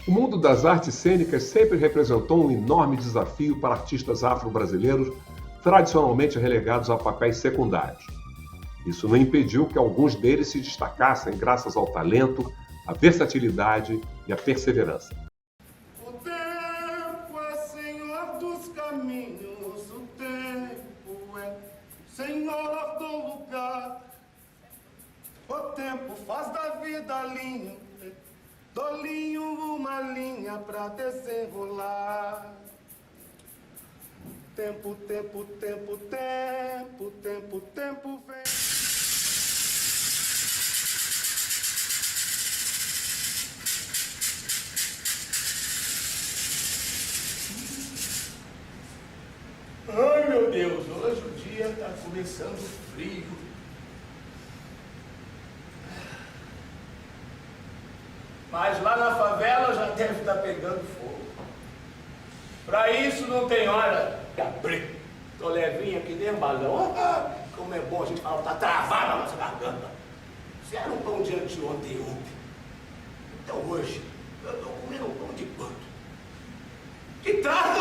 O mundo das artes cênicas sempre representou um enorme desafio para artistas afro-brasileiros, tradicionalmente relegados a papéis secundários. Isso não impediu que alguns deles se destacassem graças ao talento, à versatilidade e à perseverança. O tempo é senhor dos caminhos, o tempo é senhor do lugar. O tempo faz da vida linho, do linho uma linha pra desenrolar. Tempo, tempo, tempo, tempo, tempo, tempo vem. Ai, meu Deus, hoje o dia tá começando frio. Mas lá na favela já deve estar pegando fogo. Para isso não tem hora de abrir. Tô levinha que nem um balão. Ah, como é bom a gente falar, tá travada a nossa garganta. Se era um pão de anteontem ontem, então hoje eu tô comendo um pão de quanto? De trás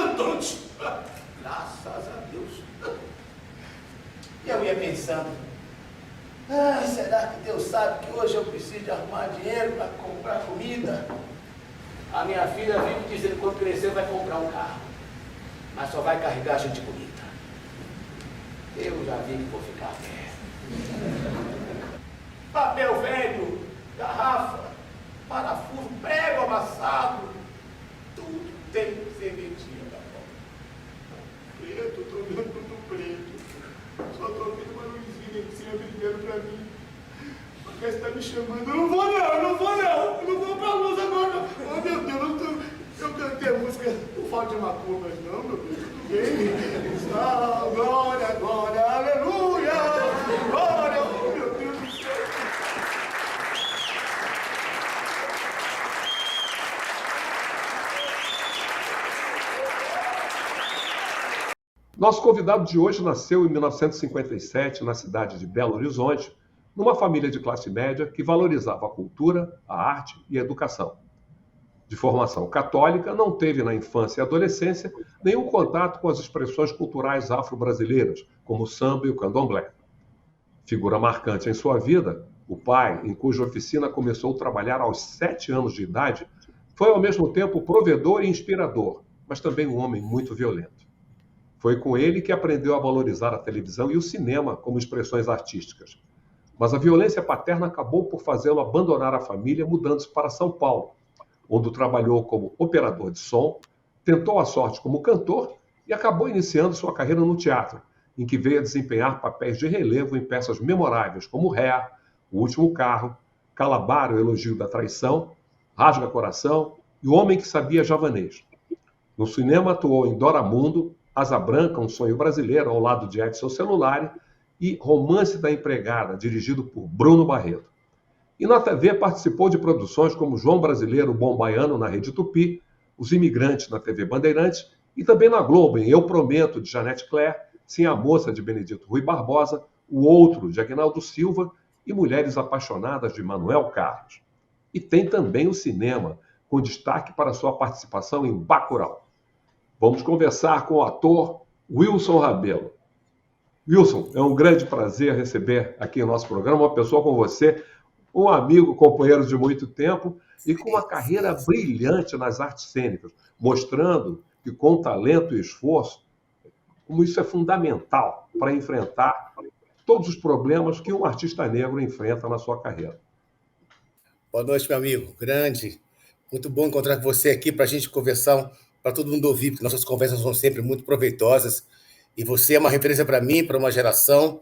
graças a Deus. E eu ia pensando, será que Deus sabe que hoje eu preciso de arrumar dinheiro para comprar comida? A minha filha vive dizendo que quando crescer vai comprar um carro, mas só vai carregar gente bonita. Eu já vi que vou ficar velho. Papel velho, garrafa, parafuso, prego amassado, tudo tem sementinha da bola. Preto, tô vendo tudo preto. Só tô vendo uma luzinha em cima brilhando pra mim. Porque você tá me chamando. Eu não vou não, eu não vou não. Eu não vou pra luz agora não. Oh meu Deus, eu cantei a música. Não falo de macumba, não, meu Deus. Tudo bem? Glória, glória, aleluia. Glória, oh meu Deus do céu. Nosso convidado de hoje nasceu em 1957 na cidade de Belo Horizonte, numa família de classe média que valorizava a cultura, a arte e a educação. De formação católica, não teve na infância e adolescência nenhum contato com as expressões culturais afro-brasileiras, como o samba e o candomblé. Figura marcante em sua vida, o pai, em cuja oficina começou a trabalhar aos 7 anos de idade, foi ao mesmo tempo provedor e inspirador, mas também um homem muito violento. Foi com ele que aprendeu a valorizar a televisão e o cinema como expressões artísticas. Mas a violência paterna acabou por fazê-lo abandonar a família, mudando-se para São Paulo, onde trabalhou como operador de som, tentou a sorte como cantor e acabou iniciando sua carreira no teatro, em que veio a desempenhar papéis de relevo em peças memoráveis como Ré, O Último Carro, Calabar, O Elogio da Traição, Rasga Coração e O Homem que Sabia Javanês. No cinema atuou em Doramundo, Asa Branca, um sonho brasileiro, ao lado de Edson Celulari, e Romance da Empregada, dirigido por Bruno Barreto. E na TV participou de produções como João Brasileiro, Bom Baiano, na Rede Tupi, Os Imigrantes, na TV Bandeirantes, e também na Globo, em Eu Prometo, de Janete Claire, Sim a Moça, de Benedito Rui Barbosa, O Outro, de Aguinaldo Silva, e Mulheres Apaixonadas, de Manuel Carlos. E tem também o cinema, com destaque para sua participação em Bacurau. Vamos conversar com o ator Wilson Rabelo. Wilson, é um grande prazer receber aqui no nosso programa uma pessoa como você, um amigo, companheiro de muito tempo e com uma carreira brilhante nas artes cênicas, mostrando que com talento e esforço, como isso é fundamental para enfrentar todos os problemas que um artista negro enfrenta na sua carreira. Boa noite, meu amigo. Grande. Muito bom encontrar com você aqui para a gente conversar, para todo mundo ouvir, porque nossas conversas são sempre muito proveitosas. E você é uma referência para mim, para uma geração.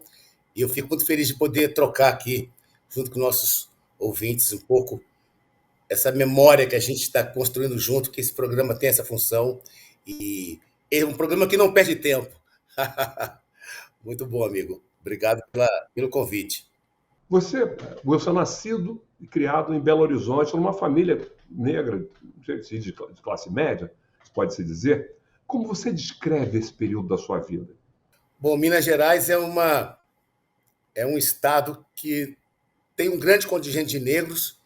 E eu fico muito feliz de poder trocar aqui, junto com nossos ouvintes, um pouco essa memória que a gente está construindo junto, que esse programa tem essa função. E é um programa que não perde tempo. Muito bom, amigo. Obrigado pelo convite. Você é nascido e criado em Belo Horizonte, numa família negra, de classe média, pode-se dizer. Como você descreve esse período da sua vida? Bom, Minas Gerais é um estado que tem um grande contingente de negros,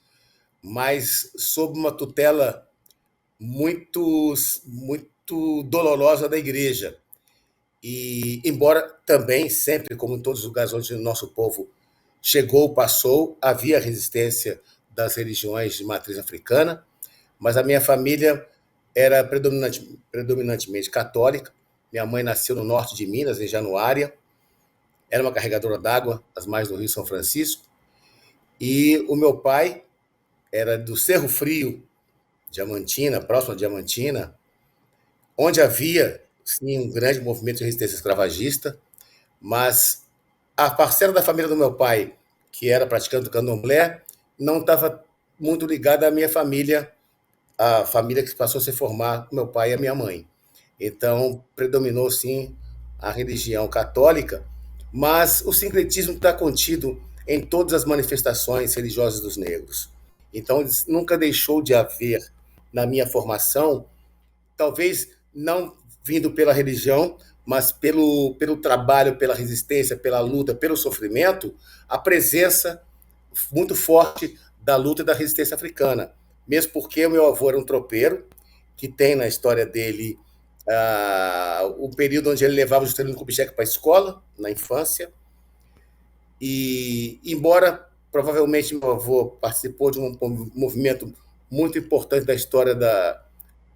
mas sob uma tutela muito dolorosa da igreja. E, embora também, sempre, como em todos os lugares onde o nosso povo chegou, passou, havia resistência das religiões de matriz africana, mas a minha família era predominantemente católica. Minha mãe nasceu no norte de Minas, em Januária, era uma carregadora d'água, as margens do Rio São Francisco, e o meu pai era do Cerro Frio, Diamantina, próximo a Diamantina, onde havia, sim, um grande movimento de resistência escravagista, mas a parcela da família do meu pai, que era praticante do candomblé, não estava muito ligada à minha família, a família que passou a se formar, meu pai e a minha mãe. Então, predominou, sim, a religião católica, mas o sincretismo está contido em todas as manifestações religiosas dos negros. Então, nunca deixou de haver, na minha formação, talvez não vindo pela religião, mas pelo trabalho, pela resistência, pela luta, pelo sofrimento, a presença muito forte da luta e da resistência africana. Mesmo porque o meu avô era um tropeiro, que tem na história dele o período onde ele levava o Juscelino Kubitschek para a escola, na infância. E, embora provavelmente meu avô participou de um movimento muito importante da história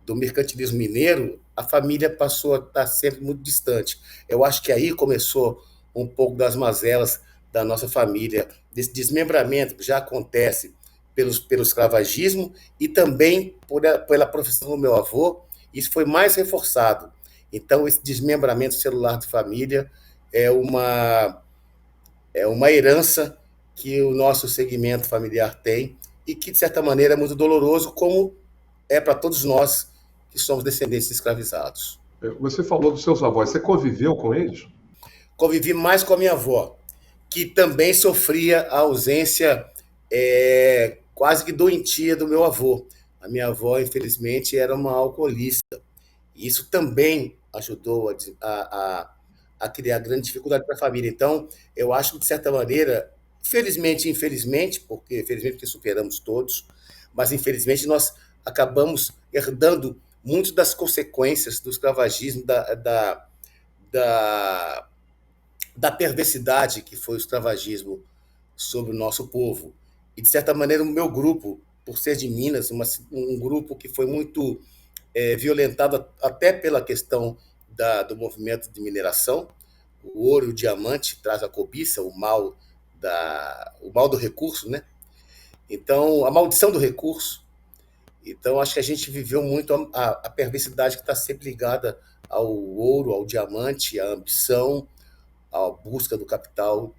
do mercantilismo mineiro, a família passou a estar sempre muito distante. Eu acho que aí começou um pouco das mazelas da nossa família, desse desmembramento que já acontece pelo escravagismo e também pela profissão do meu avô, isso foi mais reforçado. Então, esse desmembramento celular de família é uma herança que o nosso segmento familiar tem e que, de certa maneira, é muito doloroso, como é para todos nós que somos descendentes de escravizados. Você falou dos seus avós, você conviveu com eles? Convivi mais com a minha avó, que também sofria a ausência quase que doentia do meu avô. A minha avó, infelizmente, era uma alcoolista. E isso também ajudou a criar grande dificuldade para a família. Então, eu acho que, de certa maneira, felizmente e infelizmente, porque felizmente porque superamos todos, mas infelizmente nós acabamos herdando muito das consequências do escravagismo, da perversidade que foi o escravagismo sobre o nosso povo. E, de certa maneira, o meu grupo, por ser de Minas, um grupo que foi muito violentado até pela questão do movimento de mineração. O ouro e o diamante traz a cobiça, o mal do recurso, né? Então, a maldição do recurso. Então, acho que a gente viveu muito a perversidade que está sempre ligada ao ouro, ao diamante, à ambição, à busca do capital,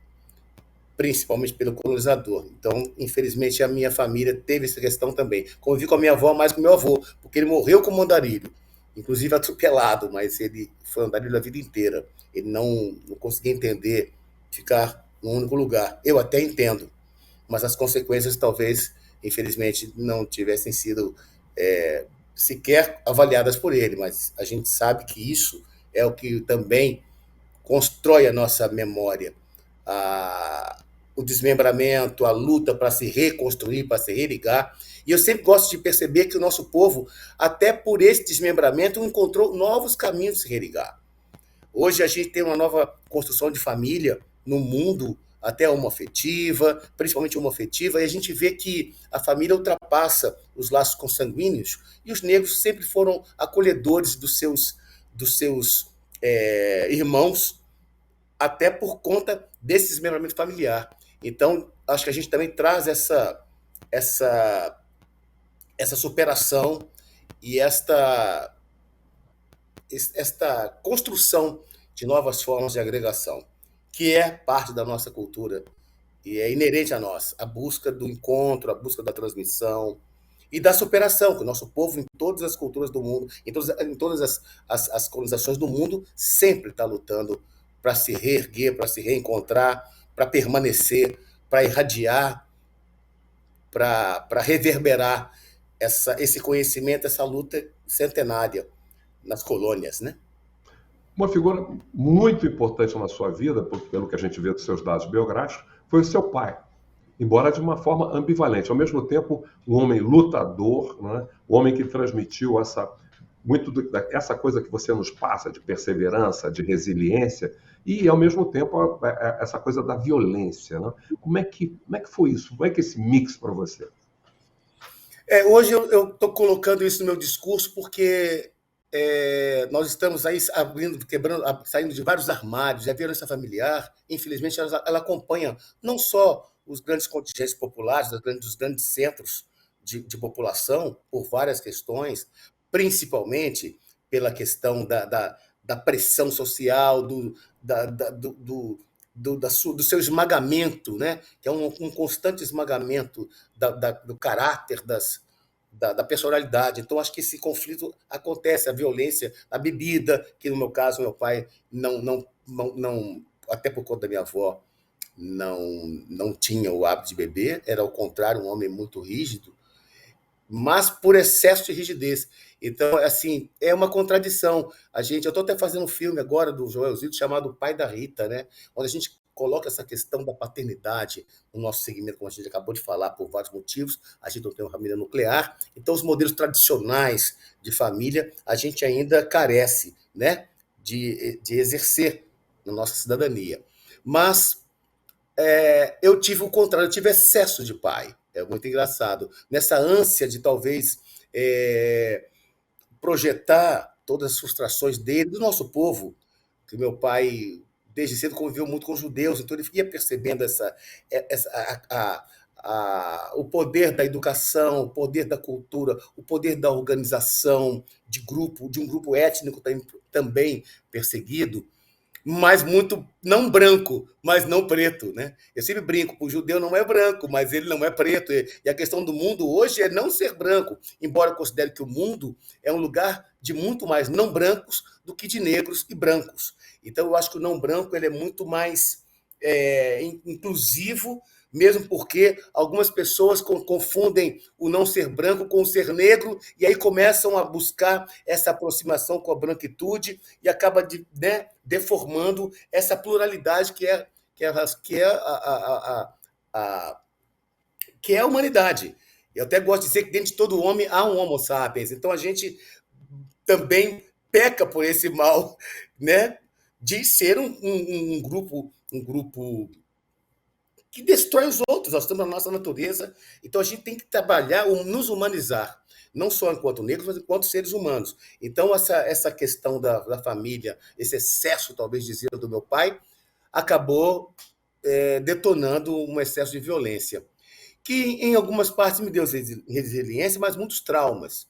principalmente pelo colonizador. Então, infelizmente, a minha família teve essa questão também. Convivi com a minha avó mais que o meu avô, porque ele morreu como andarilho, inclusive atropelado, mas ele foi andarilho a vida inteira. Ele não conseguia entender ficar num único lugar. Eu até entendo, mas as consequências talvez, infelizmente, não tivessem sido sequer avaliadas por ele, mas a gente sabe que isso é o que também constrói a nossa memória. O desmembramento, a luta para se reconstruir, para se religar. E eu sempre gosto de perceber que o nosso povo, até por esse desmembramento, encontrou novos caminhos de se religar. Hoje a gente tem uma nova construção de família no mundo, até homoafetiva, principalmente homoafetiva, e a gente vê que a família ultrapassa os laços consanguíneos, e os negros sempre foram acolhedores dos seus irmãos, até por conta desse desmembramento familiar. Então, acho que a gente também traz essa superação e esta construção de novas formas de agregação, que é parte da nossa cultura e é inerente a nós, a busca do encontro, a busca da transmissão e da superação, que o nosso povo, em todas as culturas do mundo, em todas as colonizações do mundo, sempre está lutando para se reerguer, para se reencontrar, para permanecer, para irradiar, para reverberar esse conhecimento, essa luta centenária nas colônias, né? Uma figura muito importante na sua vida, pelo que a gente vê dos seus dados biográficos, foi o seu pai. embora de uma forma ambivalente. Ao mesmo tempo, um homem lutador, né? O homem que transmitiu essa coisa que você nos passa de perseverança, de resiliência, e ao mesmo tempo essa coisa da violência, né? Como é que foi isso? Como é que é esse mix para você? Hoje eu estou colocando isso no meu discurso porque nós estamos aí abrindo, quebrando, saindo de vários armários. A violência familiar, infelizmente, ela acompanha não só os grandes contingentes populares, dos grandes centros de população, por várias questões, principalmente pela questão da pressão social, do seu esmagamento, né? Que é um constante esmagamento do caráter, da personalidade. Então, acho que esse conflito acontece, a violência, a bebida, que no meu caso, meu pai não até por conta da minha avó, não tinha o hábito de beber, era ao contrário, um homem muito rígido, mas por excesso de rigidez. Então, assim, é uma contradição. Eu estou até fazendo um filme agora do Joel Zito chamado O Pai da Rita, né? Onde a gente coloca essa questão da paternidade no nosso segmento, como a gente acabou de falar, por vários motivos. A gente não tem uma família nuclear, então os modelos tradicionais de família a gente ainda carece, né, de exercer na nossa cidadania. Mas eu tive o contrário, eu tive excesso de pai. É muito engraçado. Nessa ânsia de talvez projetar todas as frustrações dele, do nosso povo, que meu pai, desde cedo, conviveu muito com judeus, então ele ia percebendo o poder da educação, o poder da cultura, o poder da organização de um grupo étnico também perseguido, mas muito não branco, mas não preto, né? Eu sempre brinco, o judeu não é branco, mas ele não é preto. E a questão do mundo hoje é não ser branco, embora eu considere que o mundo é um lugar de muito mais não brancos do que de negros e brancos. Então, eu acho que o não branco ele é muito mais inclusivo, mesmo porque algumas pessoas confundem o não ser branco com o ser negro, e aí começam a buscar essa aproximação com a branquitude e acaba deformando essa pluralidade que é a humanidade. Eu até gosto de dizer que dentro de todo homem há um homo sapiens. Então a gente também peca por esse mal, né, de ser um grupo que destrói os outros. Nós estamos na nossa natureza, então a gente tem que trabalhar, nos humanizar, não só enquanto negros, mas enquanto seres humanos. Então, essa questão da família, esse excesso, talvez, de zelo do meu pai, acabou detonando um excesso de violência, que em algumas partes me deu resiliência, mas muitos traumas.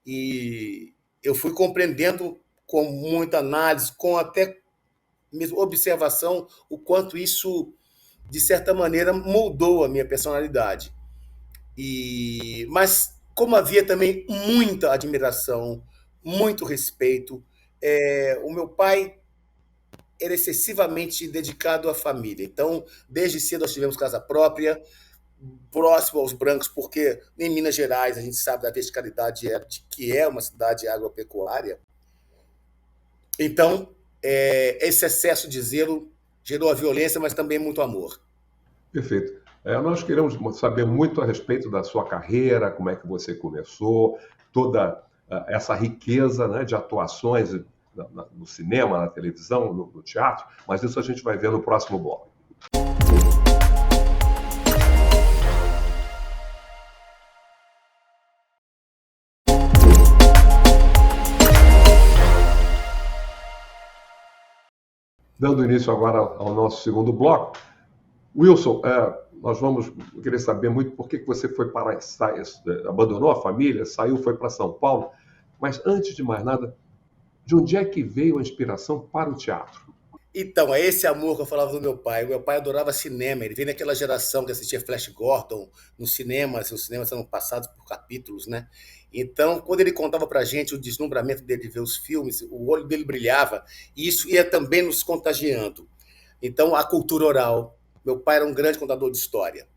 E eu fui compreendendo com muita análise, com até mesmo observação, o quanto isso, de certa maneira, moldou a minha personalidade. Mas como havia também muita admiração, muito respeito, o meu pai era excessivamente dedicado à família. Então, desde cedo nós tivemos casa própria, próximo aos brancos, porque em Minas Gerais a gente sabe da verticalidade que é uma cidade agropecuária. Então, esse excesso de zelo gerou a violência, mas também muito amor. Perfeito. Nós queremos saber muito a respeito da sua carreira, como é que você começou, toda essa riqueza, né, de atuações no cinema, na televisão, no teatro, mas isso a gente vai ver no próximo bloco. Dando início agora ao nosso segundo bloco, Wilson, nós vamos querer saber muito por que você foi para abandonou a família, saiu, foi para São Paulo, mas antes de mais nada, de onde é que veio a inspiração para o teatro? Então, é esse amor que eu falava do meu pai. O meu pai adorava cinema, ele veio daquela geração que assistia Flash Gordon nos cinemas, os cinemas eram passados por capítulos, né? Então, quando ele contava pra gente o deslumbramento dele de ver os filmes, o olho dele brilhava, e isso ia também nos contagiando. Então, a cultura oral. Meu pai era um grande contador de história.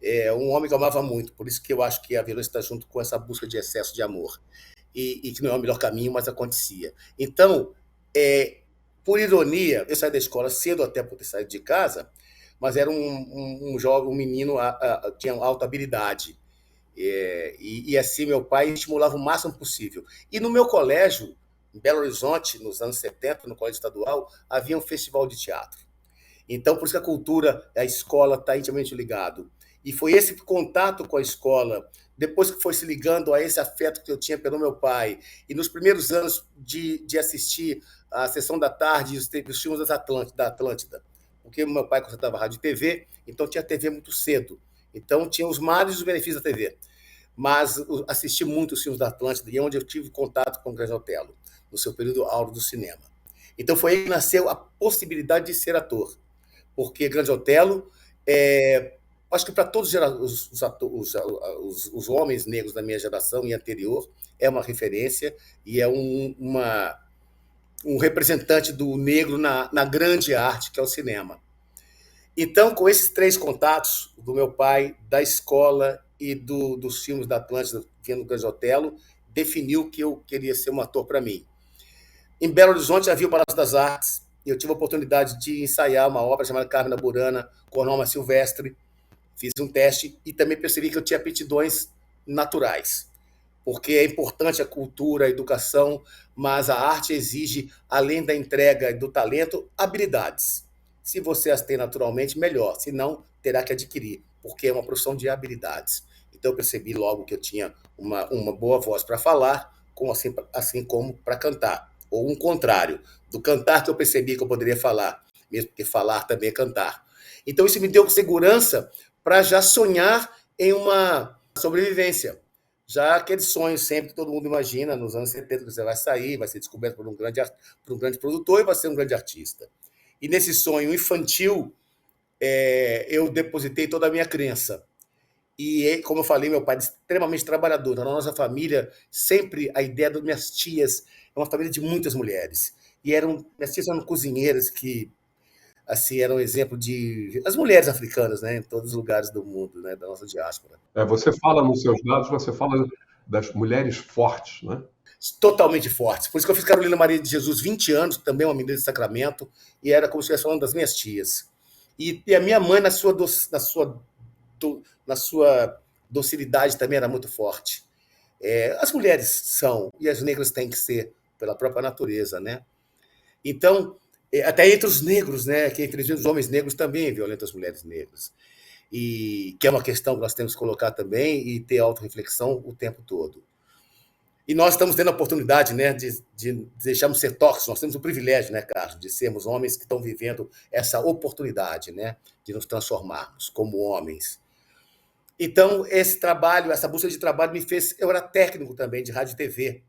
É um homem que eu amava muito, por isso que eu acho que a violência está junto com essa busca de excesso de amor. E que não é o melhor caminho, mas acontecia. Então, por ironia, eu saí da escola cedo, até por ter saído de casa, mas era um jovem, um menino tinha alta habilidade. Assim, meu pai estimulava o máximo possível. E no meu colégio, em Belo Horizonte, nos anos 70, no colégio estadual, havia um festival de teatro. Então, por isso que a cultura, a escola está intimamente ligado. E foi esse contato com a escola, depois que foi se ligando a esse afeto que eu tinha pelo meu pai, e nos primeiros anos de assistir a sessão da tarde, os filmes da Atlântida, porque meu pai consertava rádio e TV, então tinha TV muito cedo. Então tinha os males e os benefícios da TV. Mas assisti muito os filmes da Atlântida, e é onde eu tive contato com o Grande Otelo, no seu período áureo do cinema. Então foi aí que nasceu a possibilidade de ser ator, porque Grande Otelo, acho que para todos os homens negros da minha geração e anterior, é uma referência e é um representante do negro na grande arte, que é o cinema. Então, com esses 3 contatos, do meu pai, da escola e dos filmes da Atlântida, vendo o Grande Otelo, definiu que eu queria ser um ator para mim. Em Belo Horizonte havia o Palácio das Artes, e eu tive a oportunidade de ensaiar uma obra chamada Carmina Burana, com a Norma Silvestre. Fiz um teste e também percebi que eu tinha aptidões naturais, porque é importante a cultura, a educação, mas a arte exige, além da entrega e do talento, habilidades. Se você as tem naturalmente, melhor. Se não, terá que adquirir, porque é uma profissão de habilidades. Então eu percebi logo que eu tinha uma boa voz para falar, assim como para cantar. Ou um contrário, do cantar que eu percebi que eu poderia falar, mesmo porque falar também é cantar. Então isso me deu segurança para já sonhar em uma sobrevivência. Já aquele sonho sempre que todo mundo imagina, nos anos 70, que você vai sair, vai ser descoberto por um grande produtor e vai ser um grande artista. E nesse sonho infantil, eu depositei toda a minha crença. E, como eu falei, meu pai é extremamente trabalhador. Na nossa família, sempre a ideia das minhas tias é uma família de muitas mulheres. E minhas tias eram cozinheiras que assim, eram um exemplo de as mulheres africanas, né, em todos os lugares do mundo, né, da nossa diáspora. Você fala nos seus dados, você fala das mulheres fortes, né? Totalmente fortes. Por isso que eu fiz Carolina Maria de Jesus 20 anos, também uma menina de Sacramento, e era como se estivesse falando das minhas tias. E a minha mãe, na sua docilidade, também era muito forte. As mulheres são, e as negras têm que ser, pela própria natureza, né? Então, até entre os negros, né, que infelizmente os homens negros também violentam as mulheres negras. E que é uma questão que nós temos que colocar também e ter autorreflexão o tempo todo. E nós estamos tendo a oportunidade, né, de deixarmos ser tóxicos, nós temos o privilégio, né, Carlos, de sermos homens que estão vivendo essa oportunidade, né, de nos transformarmos como homens. Então, esse trabalho, essa busca de trabalho me fez... Eu era técnico também de rádio e TV,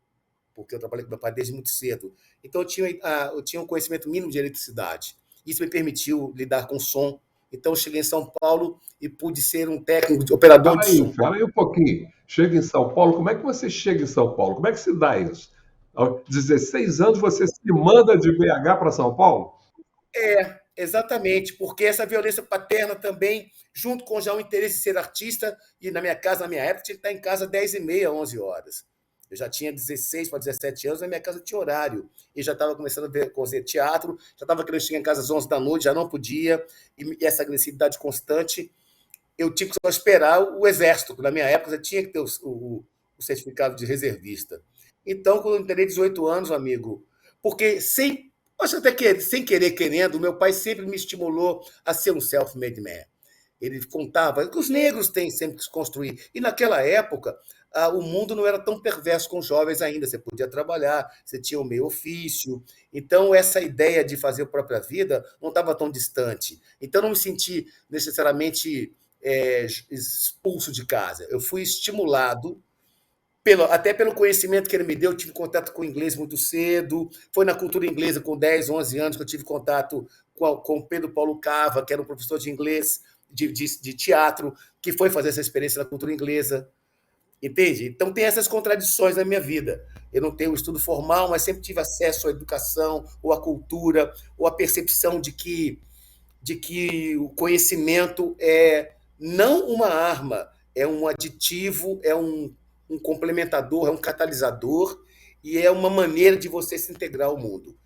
porque eu trabalhei com meu pai desde muito cedo. Então, eu tinha um conhecimento mínimo de eletricidade. Isso me permitiu lidar com som. Então, eu cheguei em São Paulo e pude ser um técnico, operador de som. Espera aí um pouquinho. Chega em São Paulo, como é que você chega em São Paulo? Como é que se dá isso? Aos 16 anos você se manda de BH para São Paulo? Exatamente, porque essa violência paterna também, junto com já o interesse em ser artista, e na minha casa, na minha época, tinha que estar em casa 10h30, 11 horas. Eu já tinha 16 para 17 anos, na minha casa tinha horário. E já estava começando a fazer teatro, já estava querendo chegar em casa às 11 da noite, já não podia. E essa agressividade constante, eu tinha que só esperar o exército. Na minha época, eu tinha que ter o certificado de reservista. Então, quando eu terei 18 anos, amigo, porque acho até que sem querer, querendo, meu pai sempre me estimulou a ser um self-made man. Ele contava que os negros têm sempre que se construir. E naquela época, o mundo não era tão perverso com os jovens ainda. Você podia trabalhar, você tinha um meio ofício. Então, essa ideia de fazer a própria vida não estava tão distante. Então, não me senti necessariamente expulso de casa. Eu fui estimulado até pelo conhecimento que ele me deu. Eu tive contato com o inglês muito cedo. Foi na cultura inglesa com 10, 11 anos que eu tive contato com Pedro Paulo Cava, que era um professor de inglês, de teatro, que foi fazer essa experiência na cultura inglesa. Entende? Então tem essas contradições na minha vida. Eu não tenho estudo formal, mas sempre tive acesso à educação, ou à cultura, ou à percepção de que o conhecimento é não uma arma, é um aditivo, é um complementador, é um catalisador, e é uma maneira de você se integrar ao mundo.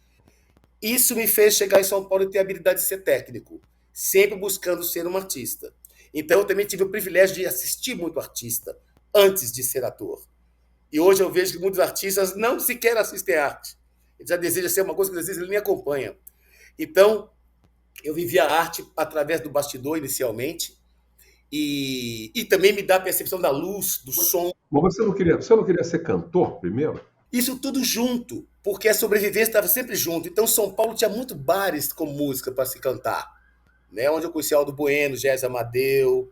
Isso me fez chegar em São Paulo e ter a habilidade de ser técnico. sempre buscando ser um artista. Então, eu também tive o privilégio de assistir muito artista antes de ser ator. E hoje eu vejo que muitos artistas não sequer assistem arte. Ele já deseja ser uma coisa que às vezes ele nem acompanha. Então, eu vivi a arte através do bastidor inicialmente e também me dá a percepção da luz, do som. Mas você não queria ser cantor primeiro? Isso tudo junto, porque a sobrevivência estava sempre junto. Então, São Paulo tinha muito bares com música para se cantar, né? Onde eu conheci Aldo Bueno, Gésa Amadeu,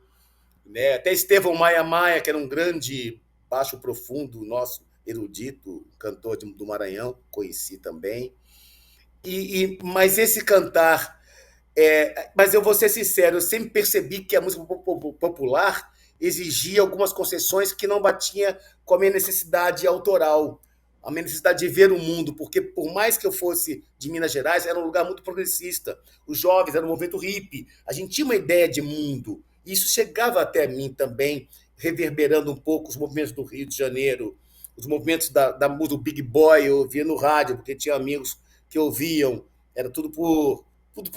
né? Até Estevão Maia Maia, que era um grande baixo profundo, nosso erudito, cantor do Maranhão, conheci também. Mas esse cantar... mas eu vou ser sincero, eu sempre percebi que a música popular exigia algumas concessões que não batia com a minha necessidade autoral, a minha necessidade de ver o mundo, porque por mais que eu fosse de Minas Gerais, era um lugar muito progressista. Os jovens, era um movimento hippie, a gente tinha uma ideia de mundo. E isso chegava até mim também, reverberando um pouco os movimentos do Rio de Janeiro, os movimentos do Big Boy, eu ouvia no rádio, porque tinha amigos que ouviam, era tudo por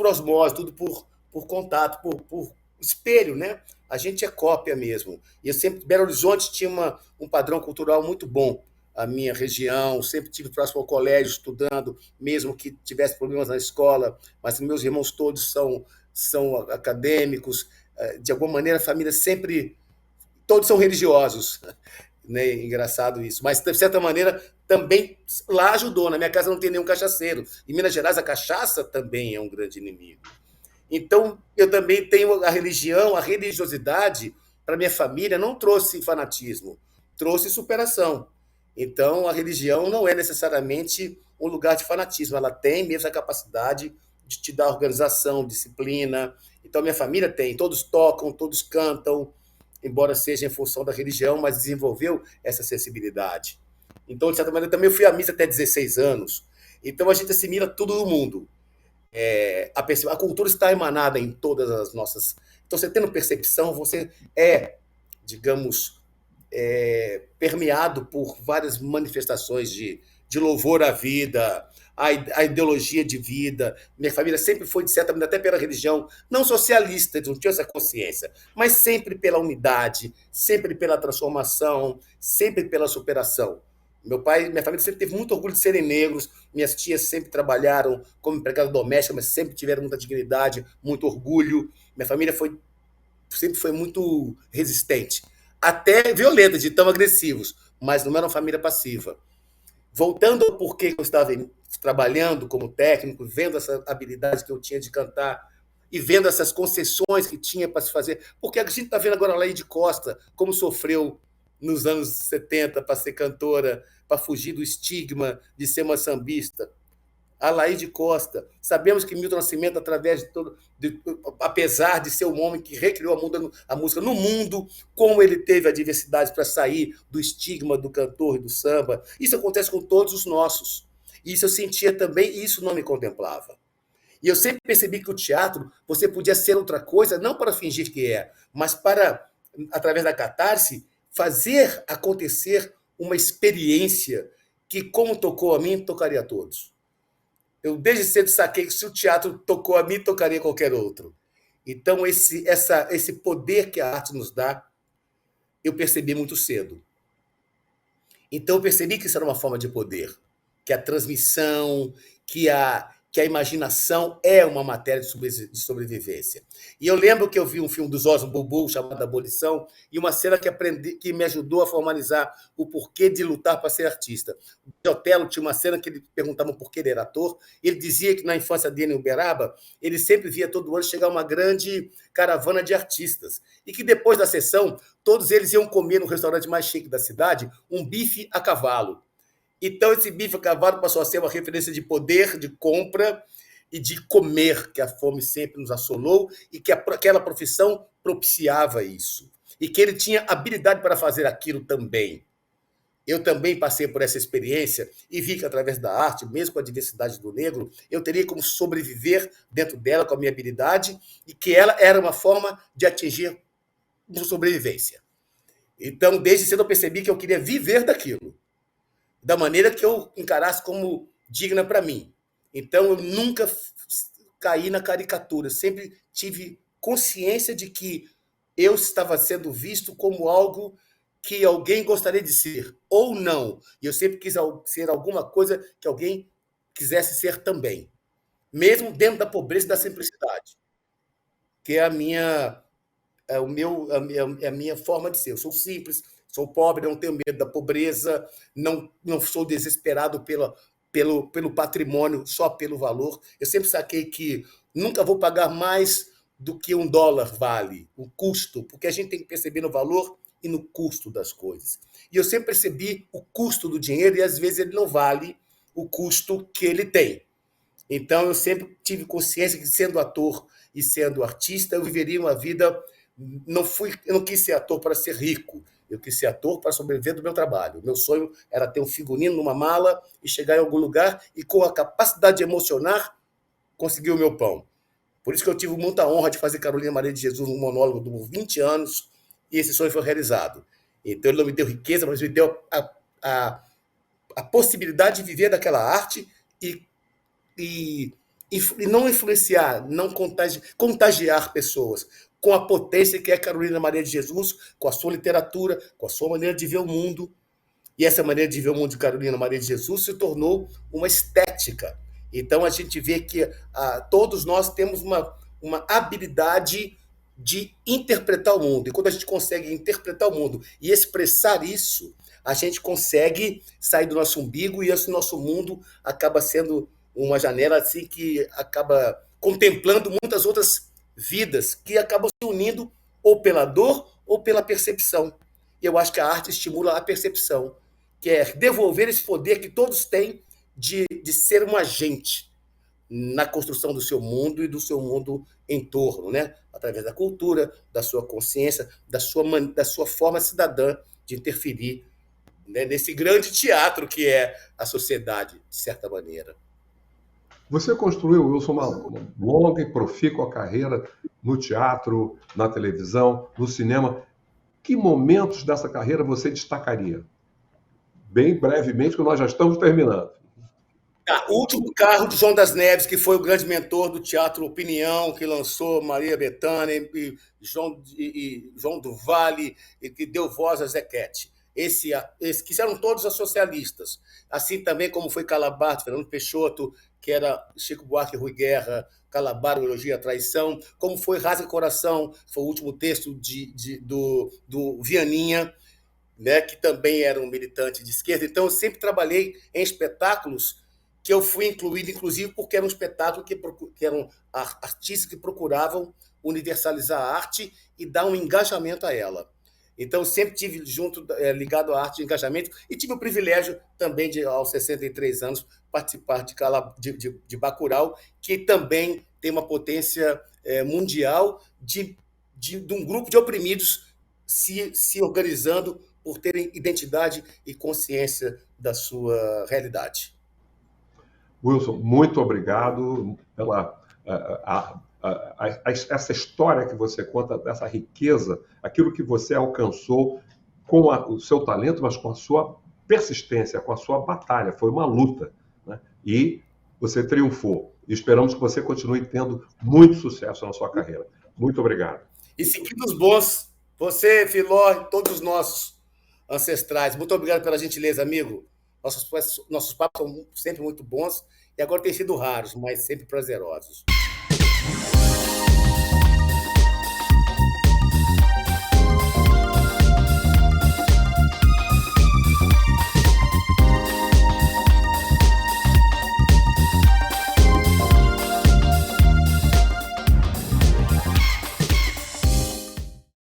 osmose, tudo por contato, por espelho, né? A gente é cópia mesmo. E eu sempre, Belo Horizonte tinha um padrão cultural muito bom. A minha região, sempre tive próximo ao colégio, estudando, mesmo que tivesse problemas na escola, mas meus irmãos todos são acadêmicos. De alguma maneira, a família sempre... Todos são religiosos, né? Engraçado isso. Mas, de certa maneira, também lá ajudou. Na minha casa não tem nenhum cachaceiro. Em Minas Gerais, a cachaça também é um grande inimigo. Então, eu também tenho a religião, a religiosidade, para minha família, não trouxe fanatismo, trouxe superação. Então, a religião não é necessariamente um lugar de fanatismo, ela tem mesmo a capacidade de te dar organização, disciplina. Então, minha família tem, todos tocam, todos cantam, embora seja em função da religião, mas desenvolveu essa sensibilidade. Então, de certa maneira, também eu fui à missa até 16 anos. Então, a gente assimila tudo no mundo. A cultura está emanada em todas as nossas... Então, você tendo percepção, você digamos, permeado por várias manifestações de louvor à vida, a ideologia de vida. Minha família sempre foi, de certa maneira, até pela religião, não socialista, não tinha essa consciência, mas sempre pela unidade, sempre pela transformação, sempre pela superação. Meu pai e minha família sempre teve muito orgulho de serem negros, minhas tias sempre trabalharam como empregada doméstica, mas sempre tiveram muita dignidade, muito orgulho. Minha família sempre foi muito resistente, até violenta, de tão agressivos, mas não era uma família passiva. Voltando ao porquê que eu estava trabalhando como técnico, vendo essa habilidade que eu tinha de cantar e vendo essas concessões que tinha para se fazer, porque a gente está vendo agora a Laíde Costa, como sofreu nos anos 70 para ser cantora, para fugir do estigma de ser uma sambista. A Laíde Costa. Sabemos que Milton Nascimento, apesar de ser um homem que recriou a música no mundo, como ele teve a diversidade para sair do estigma do cantor e do samba. Isso acontece com todos os nossos. Isso eu sentia também e isso não me contemplava. E eu sempre percebi que o teatro, você podia ser outra coisa, não para fingir que é, mas para, através da catarse, fazer acontecer uma experiência que, como tocou a mim, tocaria a todos. Eu desde cedo saquei que se o teatro tocou a mim, tocaria qualquer outro. Então, esse poder que a arte nos dá, eu percebi muito cedo. Então, eu percebi que isso era uma forma de poder, que a transmissão, que a imaginação é uma matéria de sobrevivência. E eu lembro que eu vi um filme do Osmo Bubu chamado Abolição, e uma cena que me ajudou a formalizar o porquê de lutar para ser artista. O Otelo tinha uma cena que ele perguntava por que ele era ator, e ele dizia que na infância dele em Uberaba, ele sempre via todo ano chegar uma grande caravana de artistas, e que depois da sessão, todos eles iam comer no restaurante mais chique da cidade um bife a cavalo. Então, esse bife a cavalo passou a ser uma referência de poder, de compra e de comer, que a fome sempre nos assolou e que aquela profissão propiciava isso. E que ele tinha habilidade para fazer aquilo também. Eu também passei por essa experiência e vi que, através da arte, mesmo com a diversidade do negro, eu teria como sobreviver dentro dela com a minha habilidade e que ela era uma forma de atingir uma sobrevivência. Então, desde cedo eu percebi que eu queria viver daquilo, da maneira que eu encarasse como digna para mim. Então, eu nunca caí na caricatura, sempre tive consciência de que eu estava sendo visto como algo que alguém gostaria de ser, ou não. E eu sempre quis ser alguma coisa que alguém quisesse ser também, mesmo dentro da pobreza e da simplicidade, que é a minha forma de ser. Eu sou simples, sou pobre, não tenho medo da pobreza, não sou desesperado pelo patrimônio, só pelo valor. Eu sempre saquei que nunca vou pagar mais do que $1 vale, o custo, porque a gente tem que perceber no valor e no custo das coisas. E eu sempre percebi o custo do dinheiro e, às vezes, ele não vale o custo que ele tem. Então, eu sempre tive consciência que, sendo ator e sendo artista, eu viveria uma vida... Eu não quis ser ator para ser rico, eu quis ser ator para sobreviver do meu trabalho. O meu sonho era ter um figurino numa mala e chegar em algum lugar e, com a capacidade de emocionar, conseguir o meu pão. Por isso que eu tive muita honra de fazer Carolina Maria de Jesus, um monólogo de 20 anos, e esse sonho foi realizado. Então, ele não me deu riqueza, mas me deu a possibilidade de viver daquela arte e não influenciar, não contagiar pessoas com a potência que é Carolina Maria de Jesus, com a sua literatura, com a sua maneira de ver o mundo. E essa maneira de ver o mundo de Carolina Maria de Jesus se tornou uma estética. Então, a gente vê que todos nós temos uma habilidade de interpretar o mundo. E quando a gente consegue interpretar o mundo e expressar isso, a gente consegue sair do nosso umbigo e esse nosso mundo acaba sendo uma janela assim que acaba contemplando muitas outras vidas que acabam se unindo ou pela dor ou pela percepção. E eu acho que a arte estimula a percepção, que é devolver esse poder que todos têm de ser um agente na construção do seu mundo e do seu mundo em torno, né? Através da cultura, da sua consciência, da sua forma cidadã de interferir, né, nesse grande teatro que é a sociedade, de certa maneira. Você construiu, Wilson, uma longa e profícua carreira no teatro, na televisão, no cinema. Que momentos dessa carreira você destacaria? Bem brevemente, porque nós já estamos terminando. O Último Carro de João das Neves, que foi o grande mentor do Teatro Opinião, que lançou Maria Bethânia e João do Vale, e que deu voz a Zequete. Que eram todos socialistas. Assim também como foi Calabar, Fernando Peixoto, que era Chico Buarque e Rui Guerra, Calabar, o Elogio à Traição, como foi Rasga Coração, foi o último texto do Vianinha, né, que também era um militante de esquerda. Então, eu sempre trabalhei em espetáculos que eu fui incluído, inclusive, porque era um espetáculo que eram artistas que procuravam universalizar a arte e dar um engajamento a ela. Então, eu sempre tive ligado à arte de engajamento e tive o privilégio também de, aos 63 anos, participar de Bacurau, que também tem uma potência mundial de um grupo de oprimidos se organizando por terem identidade e consciência da sua realidade. Wilson, muito obrigado pela essa história que você conta, dessa riqueza, aquilo que você alcançou com o seu talento, mas com a sua persistência, com a sua batalha. Foi uma luta, né? E você triunfou. E esperamos que você continue tendo muito sucesso na sua carreira. Muito obrigado. E seguindo os bons, você, Filó, e todos os nossos ancestrais. Muito obrigado pela gentileza, amigo. Nossos papos são sempre muito bons e agora têm sido raros, mas sempre prazerosos.